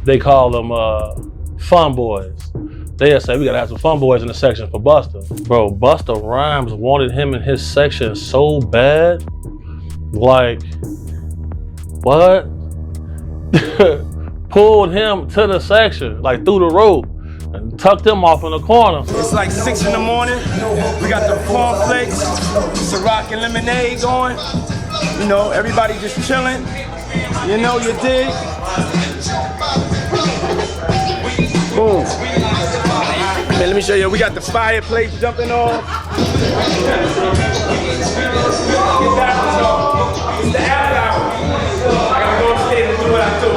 They call them fun boys. They'll say, we gotta have some fun boys in the section for Busta. Bro, Busta Rhymes wanted him in his section so bad. Like, what? Pulled him to the section, like through the rope, and tucked him off in the corner. It's like 6 in the morning. We got the cornflakes, Ciroc and lemonade going. You know, everybody just chilling. You know, you dig? Boom. Man, let me show you. We got the fireplace jumping off. It's the after hour. I gotta go upstairs and do what I do.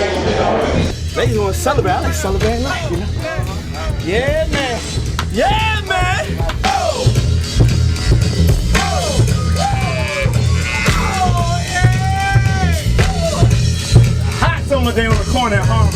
Alright? Ladies wanna celebrate. I like celebrating life, you know? Yeah, man. Yeah, man. Oh. Hot summer day on the corner at home.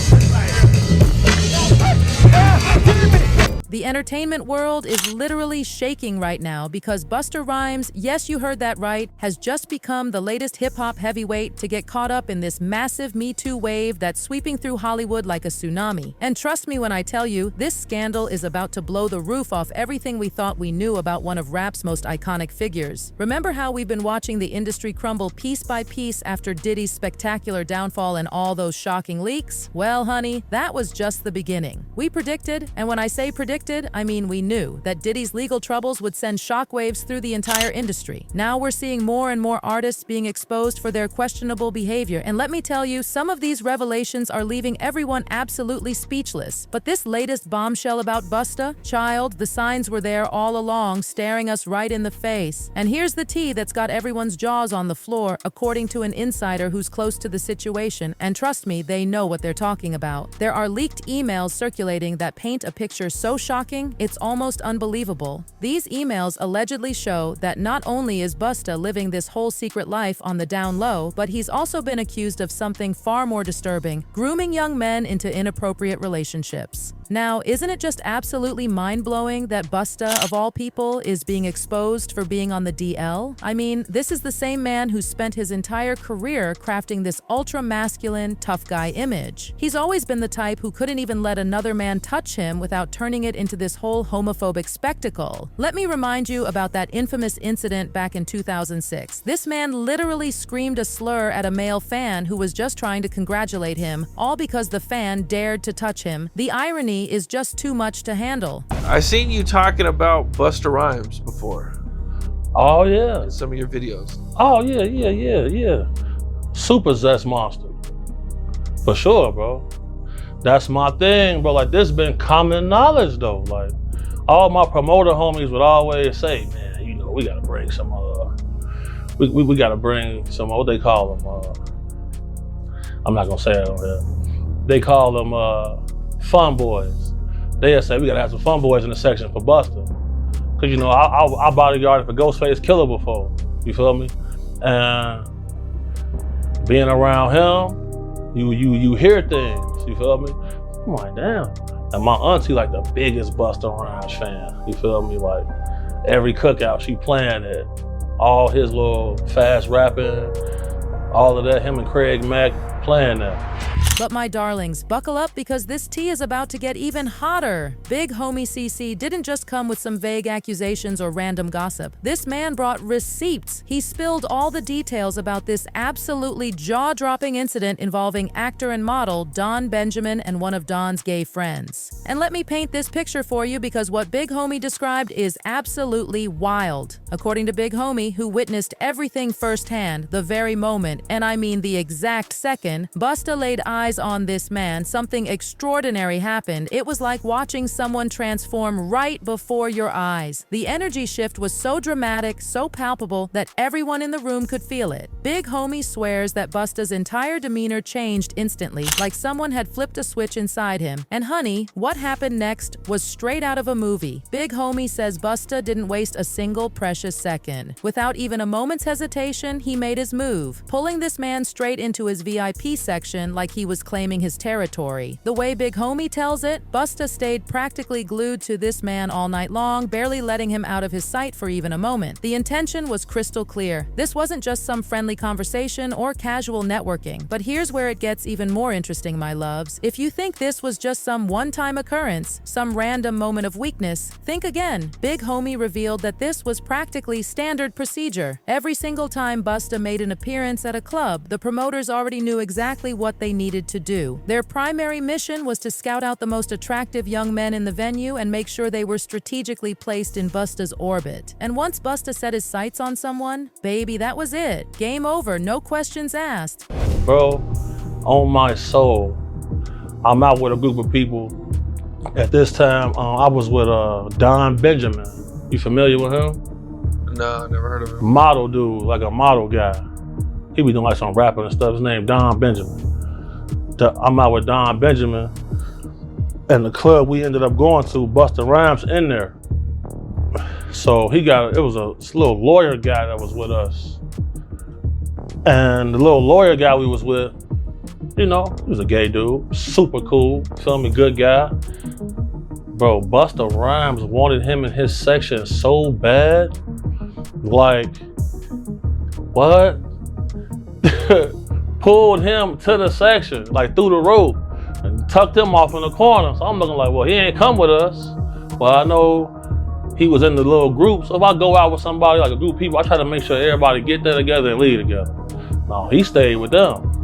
The entertainment world is literally shaking right now because Busta Rhymes, yes, you heard that right, has just become the latest hip-hop heavyweight to get caught up in this massive Me Too wave that's sweeping through Hollywood like a tsunami. And trust me when I tell you, this scandal is about to blow the roof off everything we thought we knew about one of rap's most iconic figures. Remember how we've been watching the industry crumble piece by piece after Diddy's spectacular downfall and all those shocking leaks? Well, honey, that was just the beginning. We predicted, and when I say predicted, I mean we knew, that Diddy's legal troubles would send shockwaves through the entire industry. Now we're seeing more and more artists being exposed for their questionable behavior, and let me tell you, some of these revelations are leaving everyone absolutely speechless. But this latest bombshell about Busta, child, the signs were there all along, staring us right in the face. And here's the tea that's got everyone's jaws on the floor, according to an insider who's close to the situation, and trust me, they know what they're talking about. There are leaked emails circulating that paint a picture so shocking, it's almost unbelievable. These emails allegedly show that not only is Busta living this whole secret life on the down low, but he's also been accused of something far more disturbing, grooming young men into inappropriate relationships. Now, isn't it just absolutely mind-blowing that Busta, of all people, is being exposed for being on the DL? I mean, this is the same man who spent his entire career crafting this ultra-masculine, tough guy image. He's always been the type who couldn't even let another man touch him without turning it into this whole homophobic spectacle. Let me remind you about that infamous incident back in 2006. This man literally screamed a slur at a male fan who was just trying to congratulate him, all because the fan dared to touch him. The irony is just too much to handle. I seen you talking about Busta Rhymes before. Oh yeah. In some of your videos. Oh yeah. Super zest monster. For sure, bro. That's my thing, bro. Like, this been common knowledge though. Like, all my promoter homies would always say, man, you know, we gotta bring some we gotta bring some, what they call them, I'm not gonna say it on here. They call them fun boys. They'll say, we gotta have some fun boys in the section for Busta. Cause you know, I bodyguarded for Ghostface Killer before, you feel me? And being around him, you hear things, you feel me? I'm like, damn. And my auntie like the biggest Busta Rhymes fan, you feel me? Like, every cookout she playing it, all his little fast rapping, all of that, him and Craig Mack playing that. But my darlings, buckle up because this tea is about to get even hotter. Big homie CC didn't just come with some vague accusations or random gossip. This man brought receipts. He spilled all the details about this absolutely jaw-dropping incident involving actor and model Don Benjamin and one of Don's gay friends. And let me paint this picture for you because what Big Homie described is absolutely wild. According to Big Homie, who witnessed everything firsthand, the very moment, and I mean the exact second, Busta laid eyes on this man, something extraordinary happened. It was like watching someone transform right before your eyes. The energy shift was so dramatic, so palpable, that everyone in the room could feel it. Big Homie swears that Busta's entire demeanor changed instantly, like someone had flipped a switch inside him. And honey, what happened next was straight out of a movie. Big Homie says Busta didn't waste a single precious second. Without even a moment's hesitation, he made his move, pulling this man straight into his VIP section like he was was claiming his territory. The way Big Homie tells it, Busta stayed practically glued to this man all night long, barely letting him out of his sight for even a moment. The intention was crystal clear. This wasn't just some friendly conversation or casual networking. But here's where it gets even more interesting, my loves. If you think this was just some one-time occurrence, some random moment of weakness, think again. Big Homie revealed that this was practically standard procedure. Every single time Busta made an appearance at a club, the promoters already knew exactly what they needed to do. Their primary mission was to scout out the most attractive young men in the venue and make sure they were strategically placed in Busta's orbit. And once Busta set his sights on someone, baby, that was it. Game over, no questions asked. Bro, on my soul, I'm out with a group of people. At this time, I was with Don Benjamin. You familiar with him? No, I never heard of him. Model dude, like a model guy. He be doing like some rapping and stuff. His name Don Benjamin. I'm out with Don Benjamin. And the club we ended up going to, Busta Rhymes in there. So it was a little lawyer guy that was with us. And the little lawyer guy we was with, you know, he was a gay dude, super cool, feel me, good guy. Bro, Busta Rhymes wanted him in his section so bad. Like, what? Pulled him to the section, like through the rope, and tucked him off in the corner. So I'm looking like, well, he ain't come with us. But I know he was in the little group. So if I go out with somebody, like a group of people, I try to make sure everybody get there together and leave together. No, he stayed with them.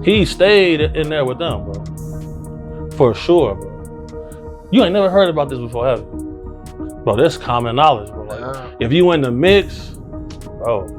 He stayed in there with them, bro. For sure, bro. You ain't never heard about this before, have you? Bro, this common knowledge, bro. Like, if you in the mix, bro.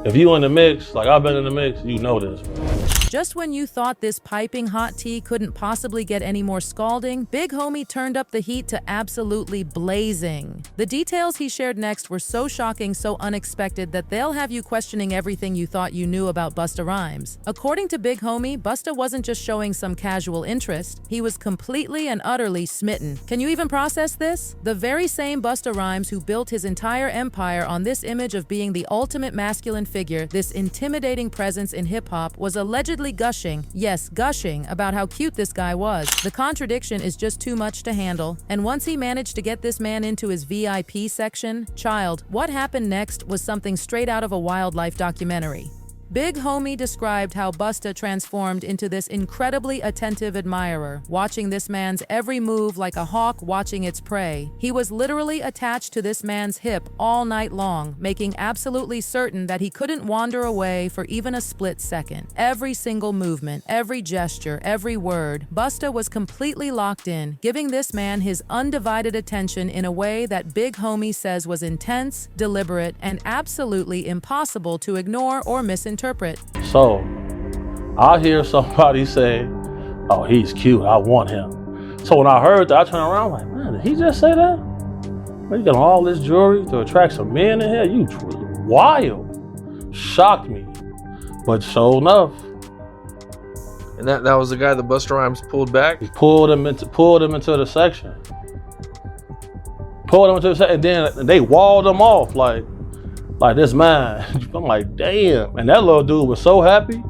If you in the mix, like I've been in the mix, you know this, bro. Just when you thought this piping hot tea couldn't possibly get any more scalding, Big Homie turned up the heat to absolutely blazing. The details he shared next were so shocking, so unexpected that they'll have you questioning everything you thought you knew about Busta Rhymes. According to Big Homie, Busta wasn't just showing some casual interest, he was completely and utterly smitten. Can you even process this? The very same Busta Rhymes who built his entire empire on this image of being the ultimate masculine figure, this intimidating presence in hip-hop, was allegedly gushing, yes, gushing, about how cute this guy was. The contradiction is just too much to handle. And once he managed to get this man into his VIP section, child, what happened next was something straight out of a wildlife documentary. Big Homie described how Busta transformed into this incredibly attentive admirer, watching this man's every move like a hawk watching its prey. He was literally attached to this man's hip all night long, making absolutely certain that he couldn't wander away for even a split second. Every single movement, every gesture, every word, Busta was completely locked in, giving this man his undivided attention in a way that Big Homie says was intense, deliberate, and absolutely impossible to ignore or misinterpret. So, I hear somebody say, oh, he's cute, I want him. So when I heard that, I turned around like, man, did he just say that? Man, you got all this jewelry to attract some men in here? You wild. Shocked me. But sure enough. And that was the guy that Busta Rhymes pulled back? He pulled him into the section. And then they walled him off like this man. I'm like, damn. And that little dude was so happy.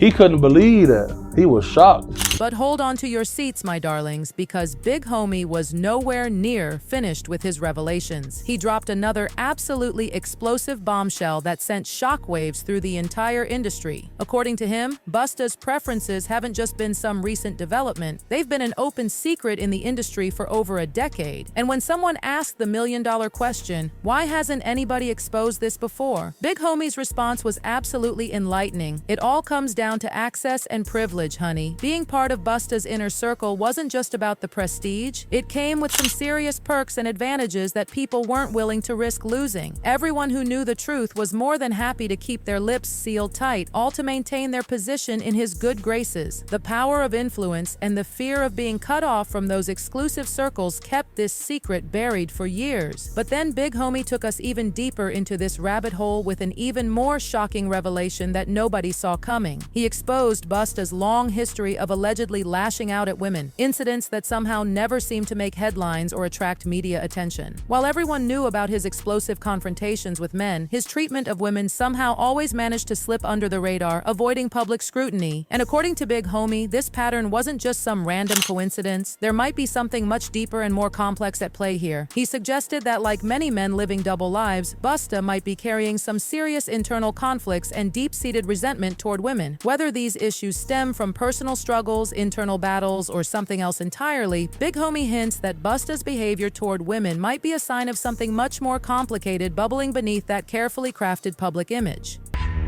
He couldn't believe that. He was shocked. But hold on to your seats, my darlings, because Big Homie was nowhere near finished with his revelations. He dropped another absolutely explosive bombshell that sent shockwaves through the entire industry. According to him, Busta's preferences haven't just been some recent development. They've been an open secret in the industry for over a decade. And when someone asked the million-dollar question, why hasn't anybody exposed this before? Big Homie's response was absolutely enlightening. It all comes down to access and privilege, honey. Being part of Busta's inner circle wasn't just about the prestige. It came with some serious perks and advantages that people weren't willing to risk losing. Everyone who knew the truth was more than happy to keep their lips sealed tight, all to maintain their position in his good graces. The power of influence and the fear of being cut off from those exclusive circles kept this secret buried for years. But then Big Homie took us even deeper into this rabbit hole with an even more shocking revelation that nobody saw coming. He exposed Busta's long history of alleged allegedly lashing out at women, incidents that somehow never seem to make headlines or attract media attention. While everyone knew about his explosive confrontations with men, his treatment of women somehow always managed to slip under the radar, avoiding public scrutiny. And according to Big Homie, this pattern wasn't just some random coincidence. There might be something much deeper and more complex at play here. He suggested that, like many men living double lives, Busta might be carrying some serious internal conflicts and deep-seated resentment toward women. Whether these issues stem from personal struggles, internal battles, or something else entirely, Big Homie hints that Busta's behavior toward women might be a sign of something much more complicated bubbling beneath that carefully crafted public image.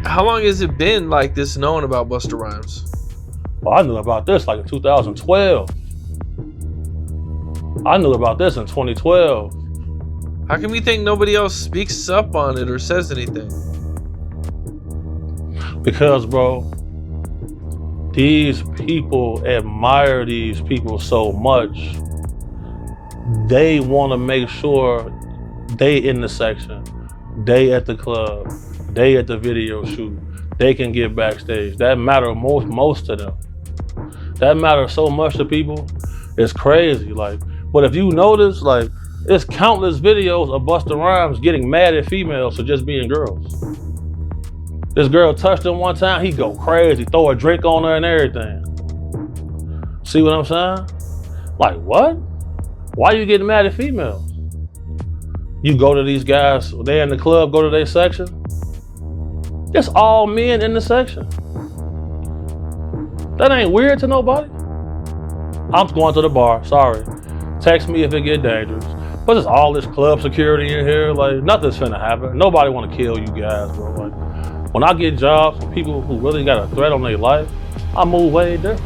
How long has it been like this known about Busta Rhymes? Well, I knew about this like in 2012. I knew about this in 2012. How come you think nobody else speaks up on it or says anything? Because, bro, these people admire these people so much. They want to make sure they in the section, they at the club, they at the video shoot, they can get backstage. That matters most to them. That matters so much to people. It's crazy. But if you notice, it's countless videos of Busta Rhymes getting mad at females for just being girls. This girl touched him one time, he go crazy, throw a drink on her and everything. See what I'm saying? What? Why you getting mad at females? You go to these guys, they in the club, go to their section. It's all men in the section. That ain't weird to nobody. I'm going to the bar, sorry. Text me if it get dangerous. But there's all this club security in here, nothing's finna happen. Nobody wanna kill you guys, bro. When I get jobs from people who really got a threat on their life, I move way different.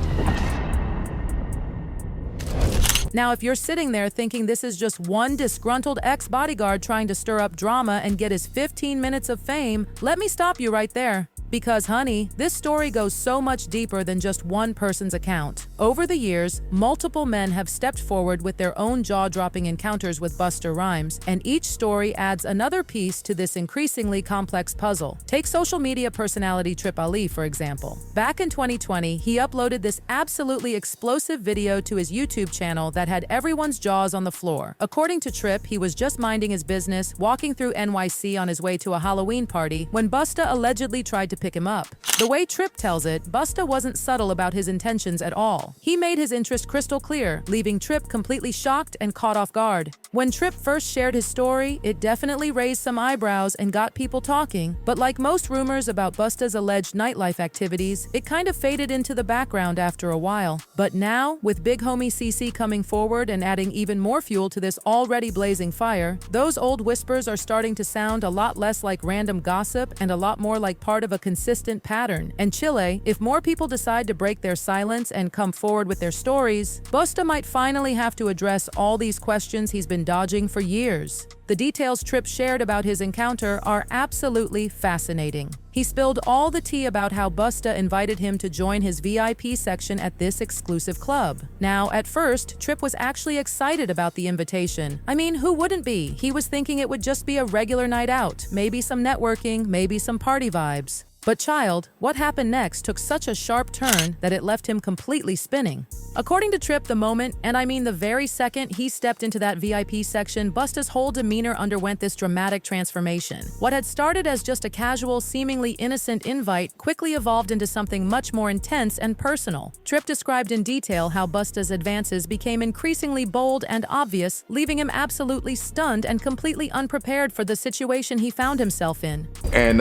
Now, if you're sitting there thinking this is just one disgruntled ex-bodyguard trying to stir up drama and get his 15 minutes of fame, let me stop you right there. Because, honey, this story goes so much deeper than just one person's account. Over the years, multiple men have stepped forward with their own jaw-dropping encounters with Busta Rhymes, and each story adds another piece to this increasingly complex puzzle. Take social media personality Trip Ali, for example. Back in 2020, he uploaded this absolutely explosive video to his YouTube channel that had everyone's jaws on the floor. According to Trip, he was just minding his business, walking through NYC on his way to a Halloween party, when Busta allegedly tried to pick him up. The way Trip tells it, Busta wasn't subtle about his intentions at all. He made his interest crystal clear, leaving Trip completely shocked and caught off guard. When Trip first shared his story, it definitely raised some eyebrows and got people talking, but like most rumors about Busta's alleged nightlife activities, it kind of faded into the background after a while. But now, with Big Homie CC coming forward and adding even more fuel to this already blazing fire, those old whispers are starting to sound a lot less like random gossip and a lot more like part of a consistent pattern. And Chile, if more people decide to break their silence and come forward with their stories, Busta might finally have to address all these questions he's been dodging for years. The details Trip shared about his encounter are absolutely fascinating. He spilled all the tea about how Busta invited him to join his VIP section at this exclusive club. Now, at first, Trip was actually excited about the invitation. I mean, who wouldn't be? He was thinking it would just be a regular night out, maybe some networking, maybe some party vibes. But child, what happened next took such a sharp turn that it left him completely spinning. According to Trip, the moment, and I mean the very second he stepped into that VIP section, Busta's whole demeanor underwent this dramatic transformation. What had started as just a casual, seemingly innocent invite quickly evolved into something much more intense and personal. Trip described in detail how Busta's advances became increasingly bold and obvious, leaving him absolutely stunned and completely unprepared for the situation he found himself in. And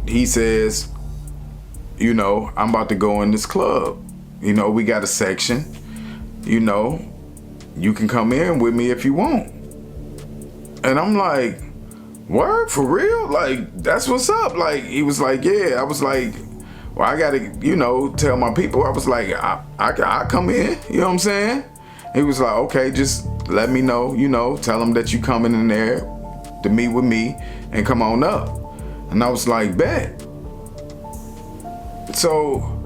he says, you know, I'm about to go in this club. You know, we got a section. You know, you can come in with me if you want. And I'm like, word, for real? Like, that's what's up. Like, he was like, yeah. I was like, well, I gotta, you know, tell my people. I was like, I come in, you know what I'm saying? He was like, okay, just let me know, you know, tell them that you coming in there to meet with me and come on up. And I was like, bet. So,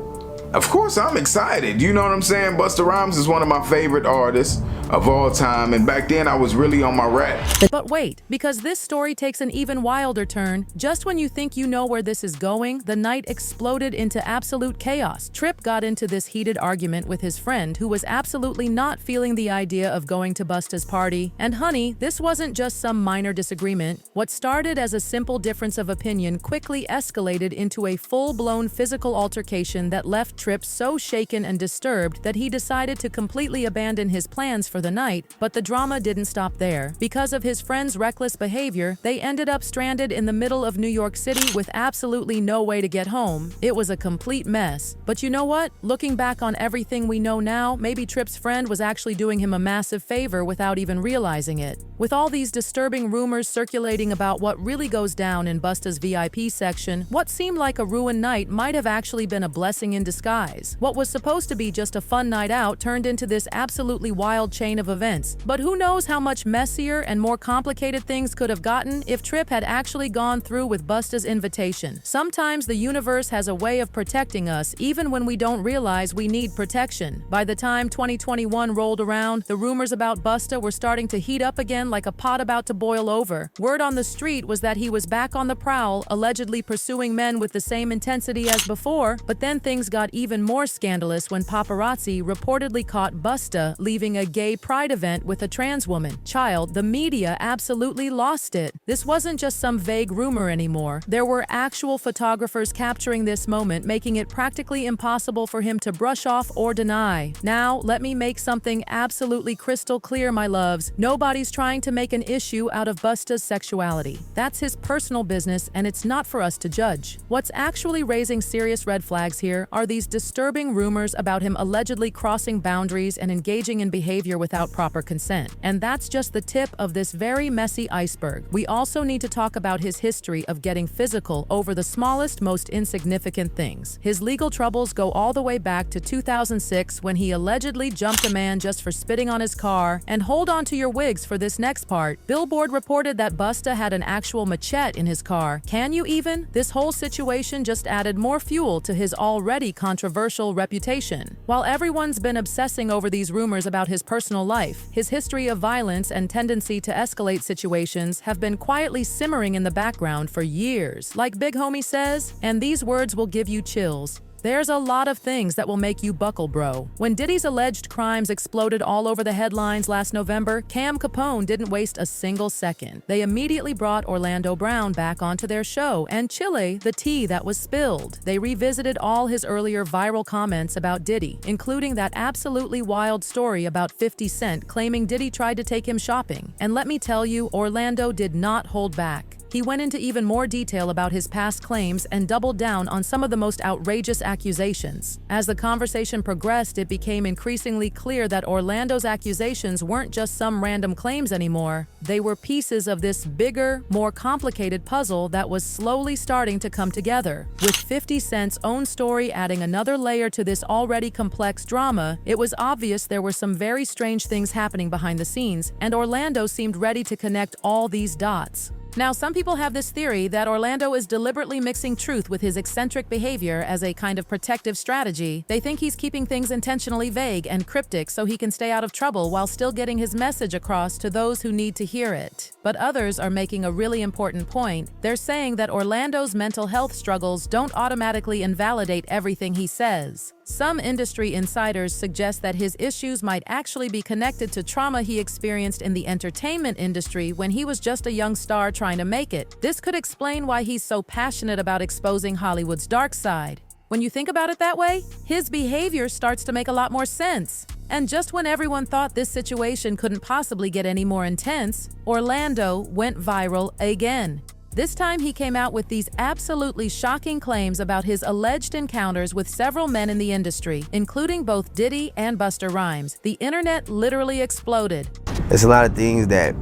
of course, I'm excited. You know what I'm saying? Busta Rhymes is one of my favorite artists. of all time, and back then I was really on my rap. But wait, because this story takes an even wilder turn. Just when you think you know where this is going, the night exploded into absolute chaos. Trip got into this heated argument with his friend who was absolutely not feeling the idea of going to Busta's party. And honey, this wasn't just some minor disagreement. What started as a simple difference of opinion quickly escalated into a full-blown physical altercation that left Trip so shaken and disturbed that he decided to completely abandon his plans for the night. But the drama didn't stop there. Because of his friend's reckless behavior, they ended up stranded in the middle of New York City with absolutely no way to get home. It was a complete mess. But you know what? Looking back on everything we know now, maybe Trip's friend was actually doing him a massive favor without even realizing it. With all these disturbing rumors circulating about what really goes down in Busta's VIP section, what seemed like a ruined night might have actually been a blessing in disguise. What was supposed to be just a fun night out turned into this absolutely wild chain of events. But who knows how much messier and more complicated things could have gotten if Trip had actually gone through with Busta's invitation. Sometimes the universe has a way of protecting us even when we don't realize we need protection. By the time 2021 rolled around, the rumors about Busta were starting to heat up again like a pot about to boil over. Word on the street was that he was back on the prowl, allegedly pursuing men with the same intensity as before, but then things got even more scandalous when paparazzi reportedly caught Busta leaving a gay pride event with a trans woman. Child, the media absolutely lost it. This wasn't just some vague rumor anymore. There were actual photographers capturing this moment, making it practically impossible for him to brush off or deny. Now, let me make something absolutely crystal clear, my loves. Nobody's trying to make an issue out of Busta's sexuality. That's his personal business, and it's not for us to judge. What's actually raising serious red flags here are these disturbing rumors about him allegedly crossing boundaries and engaging in behavior without proper consent. And that's just the tip of this very messy iceberg. We also need to talk about his history of getting physical over the smallest, most insignificant things. His legal troubles go all the way back to 2006 when he allegedly jumped a man just for spitting on his car. And hold on to your wigs for this next part. Billboard reported that Busta had an actual machete in his car. Can you even? This whole situation just added more fuel to his already controversial reputation. While everyone's been obsessing over these rumors about his personal life, his history of violence and tendency to escalate situations have been quietly simmering in the background for years. Like Big Homie says, and these words will give you chills, there's a lot of things that will make you buckle, bro. When Diddy's alleged crimes exploded all over the headlines last November, Cam Capone didn't waste a single second. They immediately brought Orlando Brown back onto their show and Chile, the tea that was spilled. They revisited all his earlier viral comments about Diddy, including that absolutely wild story about 50 Cent claiming Diddy tried to take him shopping. And let me tell you, Orlando did not hold back. He went into even more detail about his past claims and doubled down on some of the most outrageous accusations. As the conversation progressed, it became increasingly clear that Orlando's accusations weren't just some random claims anymore. They were pieces of this bigger, more complicated puzzle that was slowly starting to come together. With 50 Cent's own story adding another layer to this already complex drama, it was obvious there were some very strange things happening behind the scenes, and Orlando seemed ready to connect all these dots. Now, some people have this theory that Orlando is deliberately mixing truth with his eccentric behavior as a kind of protective strategy. They think he's keeping things intentionally vague and cryptic so he can stay out of trouble while still getting his message across to those who need to hear it. But others are making a really important point. They're saying that Orlando's mental health struggles don't automatically invalidate everything he says. Some industry insiders suggest that his issues might actually be connected to trauma he experienced in the entertainment industry when he was just a young star trying to make it. This could explain why he's so passionate about exposing Hollywood's dark side. When you think about it that way, his behavior starts to make a lot more sense. And just when everyone thought this situation couldn't possibly get any more intense, Orlando went viral again. This time he came out with these absolutely shocking claims about his alleged encounters with several men in the industry, including both Diddy and Busta Rhymes. The internet literally exploded. There's a lot of things that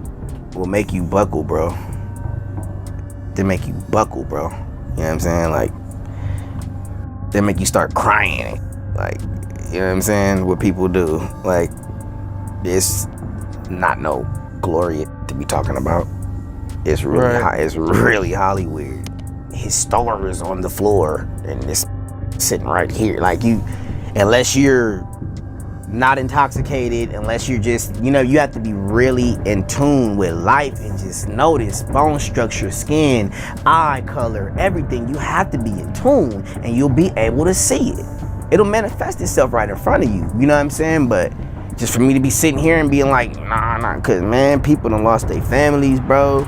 will make you buckle, bro. They make you buckle, bro. You know what I'm saying? Like, they make you start crying. Like, you know what I'm saying? What people do. Like, it's not no glory to be talking about. It's really it's really Hollywood. His store is on the floor and it's sitting right here. Like, you, unless you're not intoxicated, unless you're just, you know, you have to be really in tune with life and just notice bone structure, skin, eye color, everything. You have to be in tune and you'll be able to see it. It'll manifest itself right in front of you. You know what I'm saying? But just for me to be sitting here and being like, nah, cause man, people done lost their families, bro.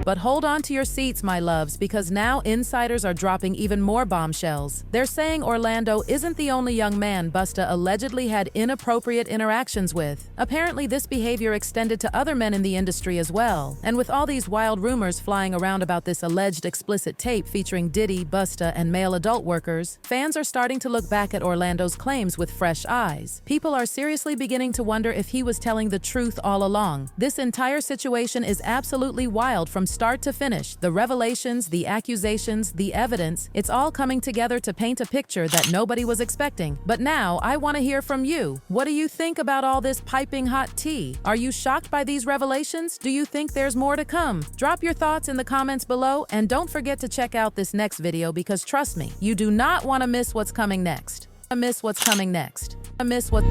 But hold on to your seats, my loves, because now insiders are dropping even more bombshells. They're saying Orlando isn't the only young man Busta allegedly had inappropriate interactions with. Apparently, this behavior extended to other men in the industry as well. And with all these wild rumors flying around about this alleged explicit tape featuring Diddy, Busta, and male adult workers, fans are starting to look back at Orlando's claims with fresh eyes. People are seriously beginning to wonder if he was telling the truth all along. This entire situation is absolutely wild from start to finish. The revelations, the accusations, the evidence, it's all coming together to paint a picture that nobody was expecting. But now, I want to hear from you. What do you think about all this piping hot tea? Are you shocked by these revelations? Do you think there's more to come? Drop your thoughts in the comments below, and don't forget to check out this next video because trust me, you do not want to miss what's coming next. Miss what's coming next. Miss what...